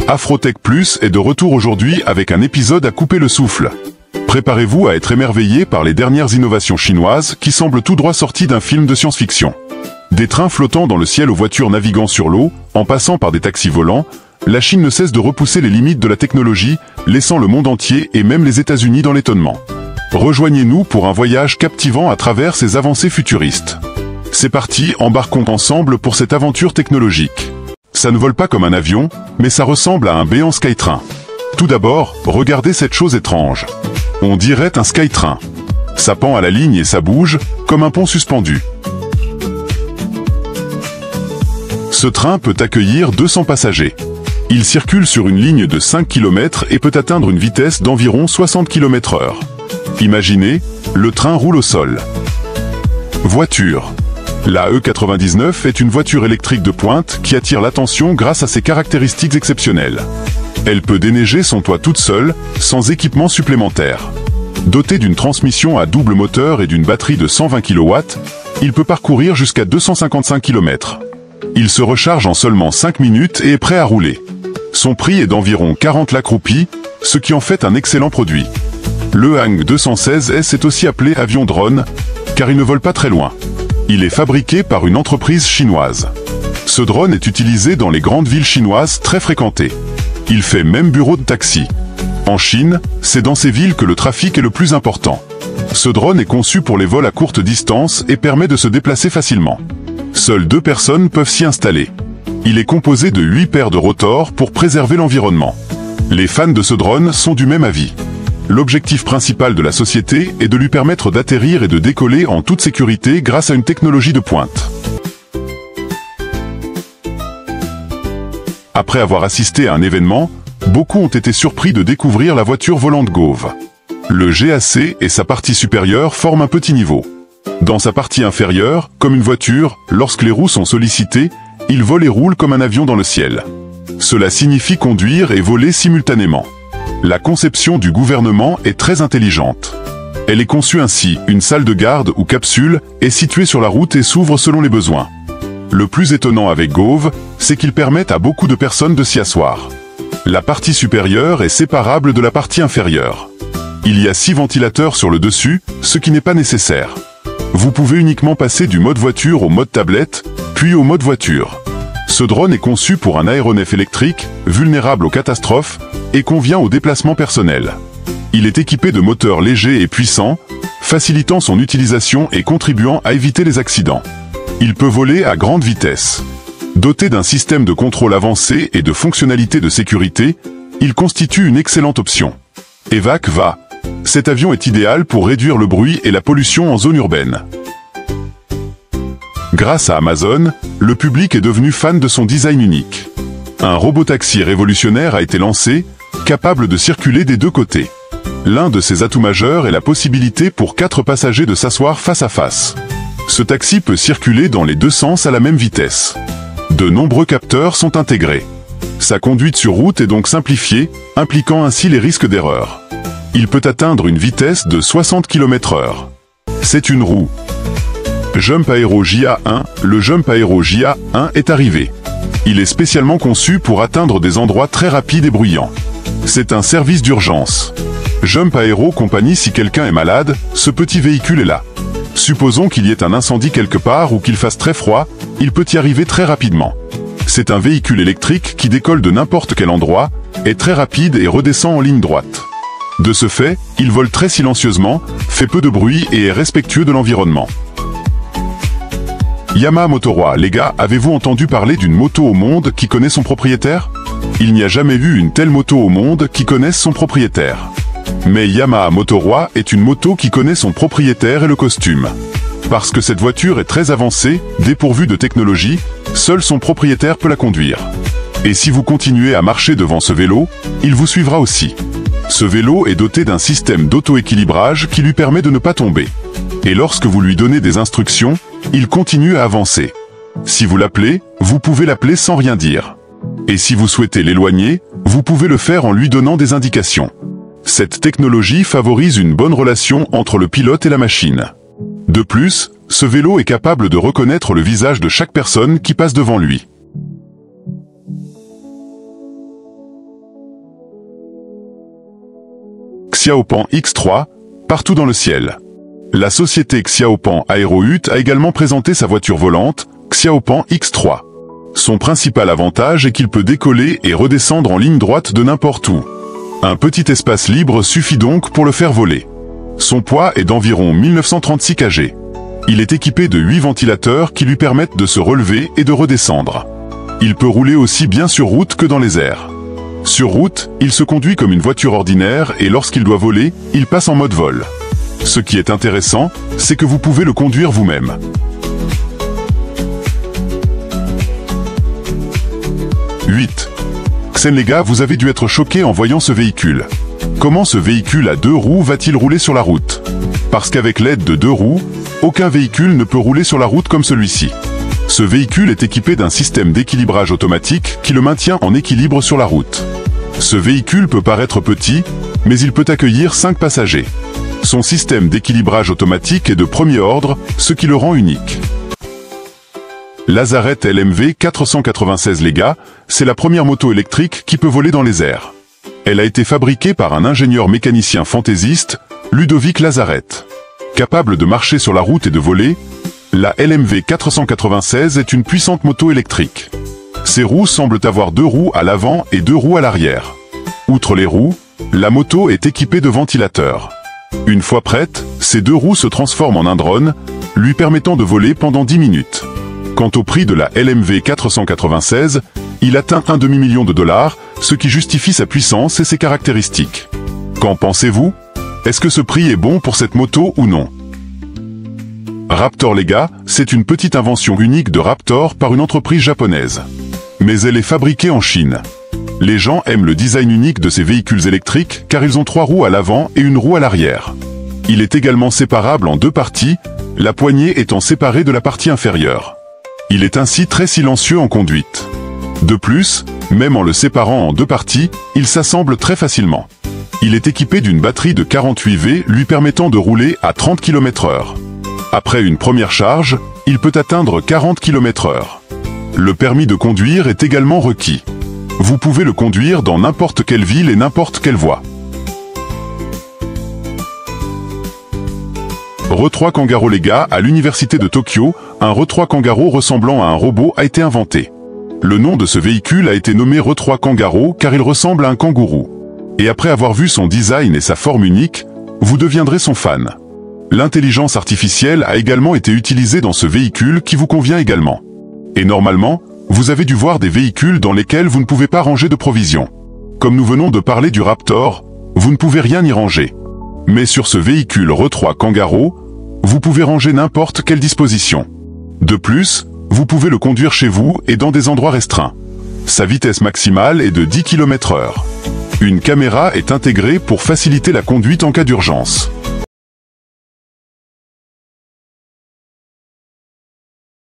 Afrotech Plus est de retour aujourd'hui avec un épisode à couper le souffle. Préparez-vous à être émerveillé par les dernières innovations chinoises qui semblent tout droit sorties d'un film de science-fiction. Des trains flottant dans le ciel aux voitures naviguant sur l'eau, en passant par des taxis volants, la Chine ne cesse de repousser les limites de la technologie, laissant le monde entier et même les États-Unis dans l'étonnement. Rejoignez-nous pour un voyage captivant à travers ces avancées futuristes. C'est parti, embarquons ensemble pour cette aventure technologique. Ça ne vole pas comme un avion, mais ça ressemble à un béant Skytrain. Tout d'abord, regardez cette chose étrange. On dirait un Skytrain. Ça pend à la ligne et ça bouge, comme un pont suspendu. Ce train peut accueillir 200 passagers. Il circule sur une ligne de 5 km et peut atteindre une vitesse d'environ 60 km/h. Imaginez, le train roule au sol. Voiture. La E99 est une voiture électrique de pointe qui attire l'attention grâce à ses caractéristiques exceptionnelles. Elle peut déneiger son toit toute seule, sans équipement supplémentaire. Doté d'une transmission à double moteur et d'une batterie de 120 kW, il peut parcourir jusqu'à 255 km. Il se recharge en seulement 5 minutes et est prêt à rouler. Son prix est d'environ 40 lakhs roupies, ce qui en fait un excellent produit. Le Hang 216S est aussi appelé avion drone, car il ne vole pas très loin. Il est fabriqué par une entreprise chinoise. Ce drone est utilisé dans les grandes villes chinoises très fréquentées. Il fait même bureau de taxi. En Chine, c'est dans ces villes que le trafic est le plus important. Ce drone est conçu pour les vols à courte distance et permet de se déplacer facilement. Seules 2 personnes peuvent s'y installer. Il est composé de 8 paires de rotors pour préserver l'environnement. Les fans de ce drone sont du même avis. L'objectif principal de la société est de lui permettre d'atterrir et de décoller en toute sécurité grâce à une technologie de pointe. Après avoir assisté à un événement, beaucoup ont été surpris de découvrir la voiture volante Gove. Le GAC et sa partie supérieure forment un petit niveau. Dans sa partie inférieure, comme une voiture, lorsque les roues sont sollicitées, il vole et roule comme un avion dans le ciel. Cela signifie conduire et voler simultanément. La conception du gouvernement est très intelligente. Elle est conçue ainsi, une salle de garde ou capsule est située sur la route et s'ouvre selon les besoins. Le plus étonnant avec Gove, c'est qu'il permet à beaucoup de personnes de s'y asseoir. La partie supérieure est séparable de la partie inférieure. Il y a 6 ventilateurs sur le dessus, ce qui n'est pas nécessaire. Vous pouvez uniquement passer du mode voiture au mode tablette, puis au mode voiture. Ce drone est conçu pour un aéronef électrique, vulnérable aux catastrophes, et convient au déplacement personnel. Il est équipé de moteurs légers et puissants, facilitant son utilisation et contribuant à éviter les accidents. Il peut voler à grande vitesse. Doté d'un système de contrôle avancé et de fonctionnalités de sécurité, il constitue une excellente option. EVAC va. Cet avion est idéal pour réduire le bruit et la pollution en zone urbaine. Grâce à Amazon, le public est devenu fan de son design unique. Un robotaxi révolutionnaire a été lancé, capable de circuler des 2 côtés. L'un de ses atouts majeurs est la possibilité pour 4 passagers de s'asseoir face à face. Ce taxi peut circuler dans les 2 sens à la même vitesse. De nombreux capteurs sont intégrés. Sa conduite sur route est donc simplifiée, impliquant ainsi les risques d'erreur. Il peut atteindre une vitesse de 60 km/h. C'est une roue. Jump Aero JA1, le Jump Aero JA1 est arrivé. Il est spécialement conçu pour atteindre des endroits très rapides et bruyants. C'est un service d'urgence. Jump Aero Compagnie, si quelqu'un est malade, ce petit véhicule est là. Supposons qu'il y ait un incendie quelque part ou qu'il fasse très froid, il peut y arriver très rapidement. C'est un véhicule électrique qui décolle de n'importe quel endroit, est très rapide et redescend en ligne droite. De ce fait, il vole très silencieusement, fait peu de bruit et est respectueux de l'environnement. Yamaha Motoroi, les gars, avez-vous entendu parler d'une moto au monde qui connaît son propriétaire? Il n'y a jamais eu une telle moto au monde qui connaisse son propriétaire. Mais Yamaha Motoroi est une moto qui connaît son propriétaire et le costume. Parce que cette voiture est très avancée, dépourvue de technologie, seul son propriétaire peut la conduire. Et si vous continuez à marcher devant ce vélo, il vous suivra aussi. Ce vélo est doté d'un système d'auto-équilibrage qui lui permet de ne pas tomber. Et lorsque vous lui donnez des instructions, il continue à avancer. Si vous l'appelez, vous pouvez l'appeler sans rien dire. Et si vous souhaitez l'éloigner, vous pouvez le faire en lui donnant des indications. Cette technologie favorise une bonne relation entre le pilote et la machine. De plus, ce vélo est capable de reconnaître le visage de chaque personne qui passe devant lui. Xiaopan X3, partout dans le ciel. La société Xiaopan Aerohut a également présenté sa voiture volante, Xiaopan X3. Son principal avantage est qu'il peut décoller et redescendre en ligne droite de n'importe où. Un petit espace libre suffit donc pour le faire voler. Son poids est d'environ 1936 kg. Il est équipé de 8 ventilateurs qui lui permettent de se relever et de redescendre. Il peut rouler aussi bien sur route que dans les airs. Sur route, il se conduit comme une voiture ordinaire et lorsqu'il doit voler, il passe en mode vol. Ce qui est intéressant, c'est que vous pouvez le conduire vous-même. Les gars, vous avez dû être choqués en voyant ce véhicule. Comment ce véhicule à 2 roues va-t-il rouler sur la route? Parce qu'avec l'aide de 2 roues, aucun véhicule ne peut rouler sur la route comme celui-ci. Ce véhicule est équipé d'un système d'équilibrage automatique qui le maintient en équilibre sur la route. Ce véhicule peut paraître petit, mais il peut accueillir 5 passagers. Son système d'équilibrage automatique est de premier ordre, ce qui le rend unique. Lazaret LMV 496 les gars, c'est la première moto électrique qui peut voler dans les airs. Elle a été fabriquée par un ingénieur mécanicien fantaisiste, Ludovic Lazaret. Capable de marcher sur la route et de voler, la LMV 496 est une puissante moto électrique. Ses roues semblent avoir 2 roues à l'avant et 2 roues à l'arrière. Outre les roues, la moto est équipée de ventilateurs. Une fois prête, ces 2 roues se transforment en un drone, lui permettant de voler pendant 10 minutes. Quant au prix de la LMV 496, il atteint $1 demi-million, ce qui justifie sa puissance et ses caractéristiques. Qu'en pensez-vous? Est-ce que ce prix est bon pour cette moto ou non? Raptor les gars, c'est une petite invention unique de Raptor par une entreprise japonaise. Mais elle est fabriquée en Chine. Les gens aiment le design unique de ces véhicules électriques car ils ont 3 roues à l'avant et 1 roue à l'arrière. Il est également séparable en 2 parties, la poignée étant séparée de la partie inférieure. Il est ainsi très silencieux en conduite. De plus, même en le séparant en 2 parties, il s'assemble très facilement. Il est équipé d'une batterie de 48 V lui permettant de rouler à 30 km/h. Après une première charge, il peut atteindre 40 km/h. Le permis de conduire est également requis. Vous pouvez le conduire dans n'importe quelle ville et n'importe quelle voie. RE3 Kangaroo les gars, à l'université de Tokyo, un RE3 Kangaroo ressemblant à un robot a été inventé. Le nom de ce véhicule a été nommé RE3 Kangaroo car il ressemble à un kangourou. Et après avoir vu son design et sa forme unique, vous deviendrez son fan. L'intelligence artificielle a également été utilisée dans ce véhicule qui vous convient également. Et normalement, vous avez dû voir des véhicules dans lesquels vous ne pouvez pas ranger de provisions. Comme nous venons de parler du Raptor, vous ne pouvez rien y ranger. Mais sur ce véhicule RE3 Kangaroo, vous pouvez ranger n'importe quelle disposition. De plus, vous pouvez le conduire chez vous et dans des endroits restreints. Sa vitesse maximale est de 10 km/h. Une caméra est intégrée pour faciliter la conduite en cas d'urgence.